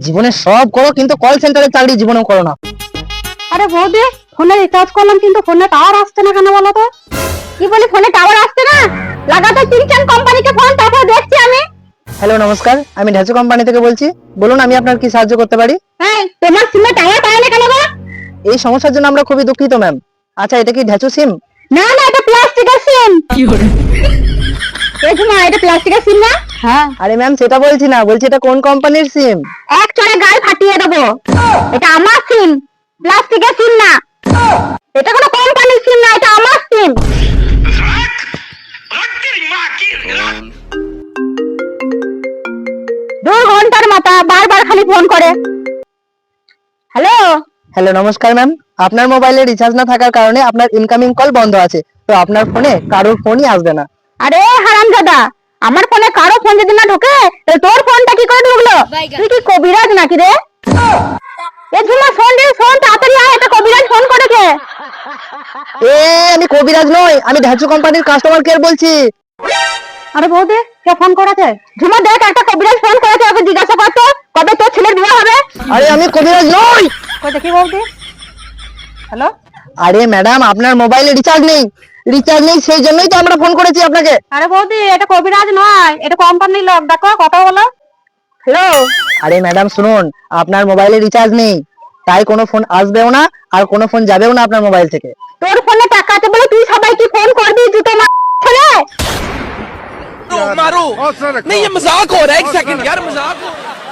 জীবনে সব করো কিন্তু কল সেন্টারে চাকরি জীবনেও করো না। আরে বৌদি, ফোনে রিচার্জ করলাম কিন্তু ফোনে টাওয়ার আসছে না কেন বলো তো? কি বলি, ফোনে টাওয়ার আসছে না? লাগাতে চিনছেন কোম্পানিকে ফোন, তারপর দেখছি আমি। হ্যালো নমস্কার, আমি ঢাচু কোম্পানি থেকে বলছি। বলুন আমি আপনার কি সাহায্য করতে পারি? হ্যাঁ, তোমার সিমে টাওয়ার পায় না কেন গো? এই সমস্যার জন্য আমরা খুবই দুঃখিত ম্যাম। আচ্ছা, এটা কি ঢাচু সিম? না না, এটা প্লাস্টিকের সিম। এই ঝুমা, এটা প্লাস্টিকের সিম না? হ্যাঁ। আরে ম্যাম সেটা বলছি না, বলছি এটা কোন কোম্পানির সিম? এক চড়ে গাল ফাটিয়ে দেবো। এটা আমার সিম, প্লাস্টিকের সিম না। এটা কোনো কোম্পানির সিম না, এটা আমার সিম। 2 ঘন্টার মাথা বারবার খালি ফোন করে। হ্যালো। হ্যালো নমস্কার ম্যাম, আপনার মোবাইলে রিচার্জ না থাকার কারণে আপনার ইনকামিং কল বন্ধ আছে, তো আপনার ফোনে কারোর ফোনই আসবে না। আরে হারামজাদা, আমার ফোনে কারো ফোন যদি না ঢোকে তাহলে তোর ফোনটা কি করে ঢুকলো? তুই কি কবিরাজ নাকি রে? এ ঝুমা, ফোন দে, ফোন তাড়াতাড়ি আয়, এটা কবিরাজ ফোন করেছে। আমি কবিরাজ নই, আমি ঢাচু কোম্পানির কাস্টমার কেয়ার বলছি। আরে বৌদি, কে ফোন করেছে? ঝুমা দেখ, একটা কবিরাজ ফোন করেছে, ওকে জিজ্ঞাসা করতো কবে তোর ছেলের বিয়ে হবে। আরে আমি কবিরাজ নই। কই দেখি বৌদি। হ্যালো। আরে ম্যাডাম, আপনার মোবাইলে রিচার্জ নেই, রিচার্জ নেই সেই জন্যই তো আমরা ফোন করেছি আপনাকে। আরে বৌদি, এটা কবিরাজ নয়, এটা কোম্পানির লোক, দেখো কথা বলো। হ্যালো। আরে ম্যাডাম শুনুন, আপনার মোবাইলে রিচার্জ নেই, তাই কোনো ফোন আসবেও না আর কোনো ফোন যাবেও না আপনার মোবাইল থেকে। তোর ফোনে টাকা আছে বলে তুই সবাইকে ফোন করবি, জুতো ছেলে। मारो नहीं, ये मजाक हो रहा है। एक सेकंड यार, मजाक हो रहा है।